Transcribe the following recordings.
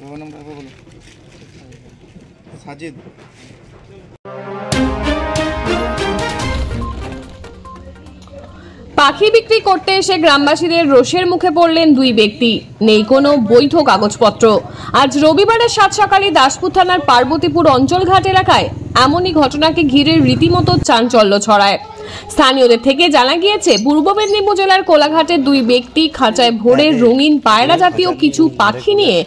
বাবার নামটা আবার বলো। সাজিদ। পাখি বিক্রি করতে এসে গ্রামবাসীদের রোষের মুখে পড়লেন দুই ব্যক্তি। নেই কোনো বৈধ কাগজপত্র। আজ রবিবারের সাত সকালে দাসপুর থানার পার্বতীপুর অঞ্চলঘাট এলাকায় এমনই ঘটনাকে ঘিরে রীতিমতো চাঞ্চল্য ছড়ায়। স্থানীয়দের থেকে জানা গিয়েছে, পূর্ব মেদিনীপুর জেলার কোলাঘাটের দুই ব্যক্তি খাঁচায় ভরে রঙিন পায়রা জাতীয় কিছু পাখি নিয়ে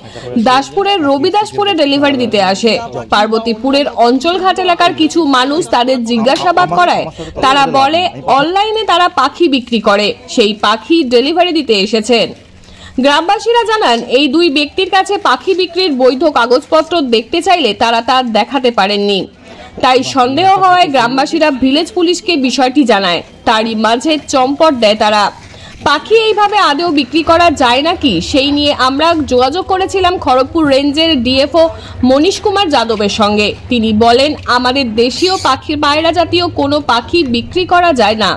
দাসপুরের রবিদাসপুরে ডেলিভারি দিতে আসে। পার্বতীপুরের অঞ্চলঘাট এলাকার কিছু মানুষ তাদের জিজ্ঞাসাবাদ করায় তারা বলে অনলাইনে তারা পাখি বিক্রি করে, সেই পাখি ডেলিভারি দিতে এসেছেন। গ্রামবাসীরা জানান, এই দুই ব্যক্তির কাছে পাখি বিক্রির বৈধ কাগজপত্র দেখতে চাইলে তারা তা দেখাতে পারেননি। তাই সন্দেহ হওয়ায় গ্রামবাসীরা ভিলেজ পুলিশকে বিষয়টি জানায়। তারই মাঝে চম্পট দেয় তারা। পাখি এইভাবে আদৌ বিক্রি করা যায় নাকি সেই নিয়ে আমরা যোগাযোগ করেছিলাম খড়গপুর রেঞ্জের ডিএফও মনীশ কুমার যাদবের সঙ্গে। তিনি বলেন, আমাদের দেশীয় পায়রা জাতীয় কোনো পাখি বিক্রি করা যায় না,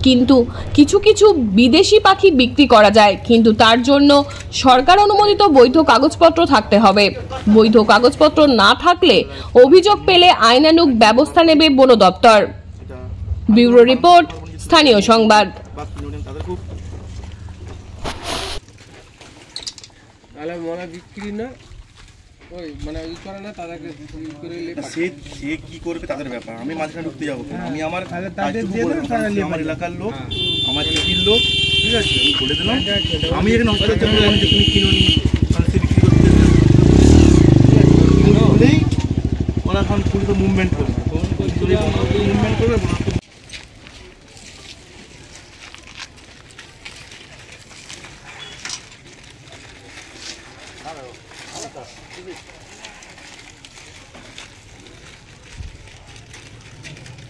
কিন্তু কিছু কিছু বিদেশি পাখি বিক্রি করা যায়, কিন্তু তার জন্য সরকার অনুমোদিত বৈধ কাগজপত্র থাকতে হবে। বৈধ কাগজপত্র না থাকলে অভিযোগ পেলে আইনানুগ ব্যবস্থা নেবে বন দপ্তর। ব্যুরো রিপোর্ট, স্থানীয় সংবাদ। সে কি করবে তাদের ব্যাপার, আমি মাঝখানে ঢুকতে যাবো। আমি আমার এলাকার লোক, আমার এলাকার লোক, ঠিক আছে, আমি বলে দিলাম। আমি এখানে তুমি কিনো নি বলেই ওরা এখন পুলিশ মুভমেন্ট করবে, মুভমেন্ট করবে।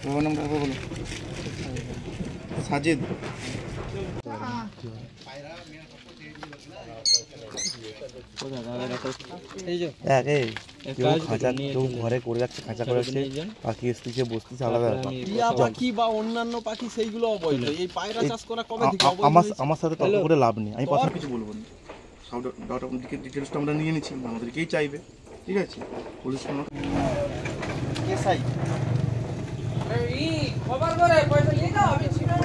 বাবার নামটা আবার বলো। সাজিদ। ঘরে করে রাখছে, খাঁচা করে রাখছে, পাখি এসছে বসতেছে আলাদা। পাখি বা অন্যান্য পাখি সেইগুলো অবৈধ। এই পায়রা চাষ করা কবে থেকে? আমার সাথে তর্ক করে লাভ নেই, আমি কথা কিছু বলবো না। সব ডিটেলসটা আমরা নিয়ে নিচ্ছি, আমাদেরকেই চাইবে, ঠিক আছে। পুলিশ খবর করে পয়সা নিয়ে যাও, আমি ছিলাম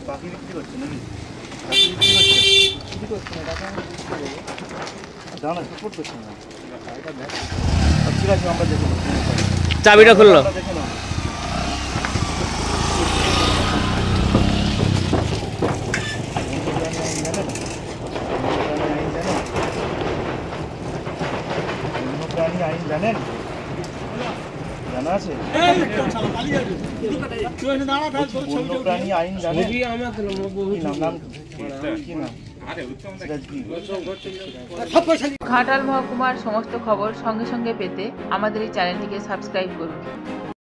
পাখি বিক্রি করছে নাকি? পাখি বিক্রি করছে জানা সাপোর্ট করছে না। ঠিক আছে, আমরা দেখে চাবিটা খুললো। বন্যপ্রাণী আইন জানেন? জানা আছে? বন্যপ্রাণী আইন জানেন? কি নাম? ঘাটাল মহকুমার সমস্ত খবর সঙ্গে সঙ্গে পেতে আমাদের এই চ্যানেলটিকে সাবস্ক্রাইব করুন।